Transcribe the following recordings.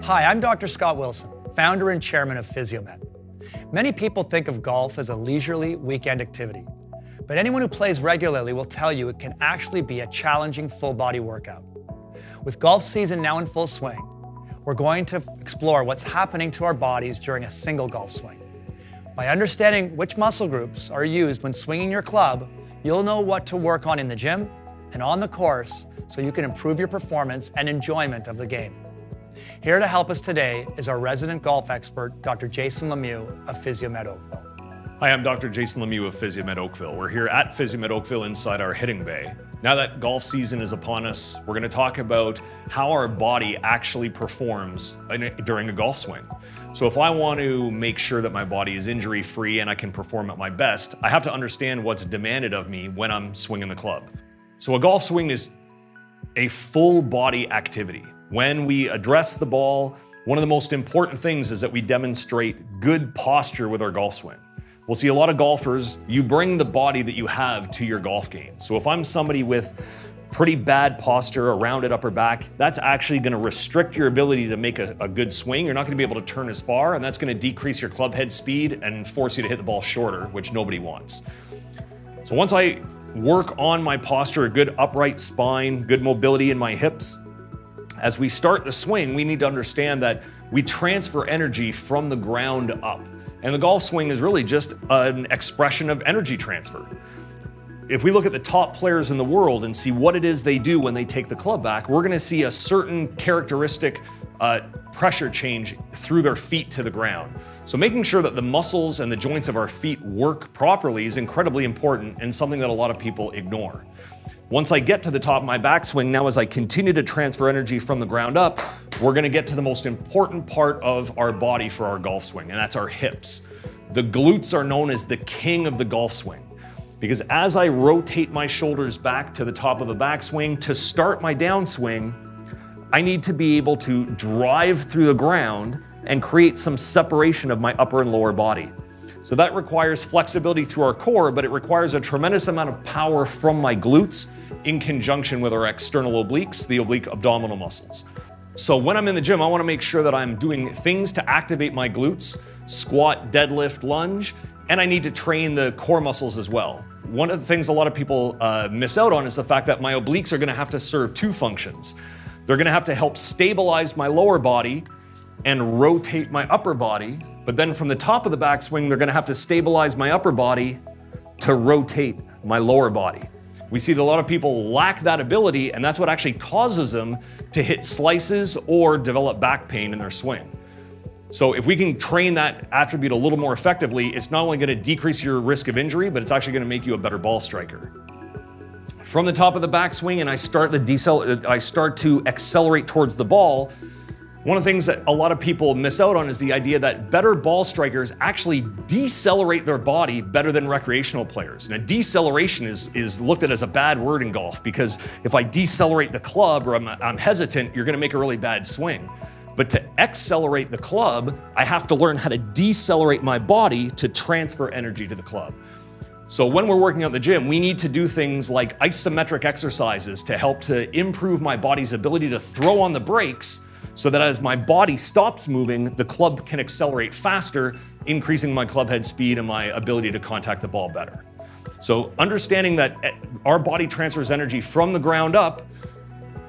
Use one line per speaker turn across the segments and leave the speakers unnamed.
Hi, I'm Dr. Scott Wilson, founder and chairman of Physiomed. Many people think of golf as a leisurely weekend activity, but anyone who plays regularly will tell you it can actually be a challenging full-body workout. With golf season now in full swing, we're going to explore what's happening to our bodies during a single golf swing. By understanding which muscle groups are used when swinging your club, you'll know what to work on in the gym and on the course so you can improve your performance and enjoyment of the game. Here to help us today is our resident golf expert, Dr. Jason Lemieux of Physiomed Oakville.
Hi, I'm Dr. Jason Lemieux of Physiomed Oakville. We're here at Physiomed Oakville inside our hitting bay. Now that golf season is upon us, we're going to talk about how our body actually performs during a golf swing. So if I want to make sure that my body is injury-free and I can perform at my best, I have to understand what's demanded of me when I'm swinging the club. So a golf swing is a full body activity. When we address the ball, one of the most important things is that we demonstrate good posture with our golf swing. We'll see a lot of golfers, you bring the body that you have to your golf game. So if I'm somebody with pretty bad posture, a rounded upper back, that's actually going to restrict your ability to make a good swing. You're not going to be able to turn as far, and that's going to decrease your club head speed and force you to hit the ball shorter, which nobody wants. So once I work on my posture, a good upright spine, good mobility in my hips, as we start the swing, we need to understand that we transfer energy from the ground up. And the golf swing is really just an expression of energy transfer. If we look at the top players in the world and see what it is they do when they take the club back, we're gonna see a certain characteristic pressure change through their feet to the ground. So making sure that the muscles and the joints of our feet work properly is incredibly important and something that a lot of people ignore. Once I get to the top of my backswing, now as I continue to transfer energy from the ground up, we're gonna get to the most important part of our body for our golf swing, and that's our hips. The glutes are known as the king of the golf swing, because as I rotate my shoulders back to the top of the backswing, to start my downswing, I need to be able to drive through the ground and create some separation of my upper and lower body. So that requires flexibility through our core, but it requires a tremendous amount of power from my glutes in conjunction with our external obliques, the oblique abdominal muscles. So when I'm in the gym, I want to make sure that I'm doing things to activate my glutes, squat, deadlift, lunge, and I need to train the core muscles as well. One of the things a lot of people miss out on is the fact that my obliques are going to have to serve two functions. They're going to have to help stabilize my lower body and rotate my upper body, but then from the top of the backswing, they're going to have to stabilize my upper body to rotate my lower body. We see that a lot of people lack that ability, and that's what actually causes them to hit slices or develop back pain in their swing. So if we can train that attribute a little more effectively, it's not only going to decrease your risk of injury, but it's actually going to make you a better ball striker. From the top of the backswing and I start to accelerate towards the ball, one of the things that a lot of people miss out on is the idea that better ball strikers actually decelerate their body better than recreational players. Now, deceleration is looked at as a bad word in golf, because if I decelerate the club or I'm hesitant, you're gonna make a really bad swing. But to accelerate the club, I have to learn how to decelerate my body to transfer energy to the club. So when we're working out in the gym, we need to do things like isometric exercises to help to improve my body's ability to throw on the brakes, so that as my body stops moving, the club can accelerate faster, increasing my club head speed and my ability to contact the ball better. So understanding that our body transfers energy from the ground up,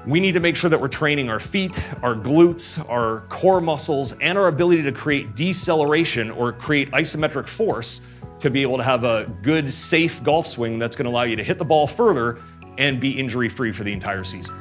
we need to make sure that we're training our feet, our glutes, our core muscles, and our ability to create deceleration or create isometric force to be able to have a good, safe golf swing that's going to allow you to hit the ball further and be injury-free for the entire season.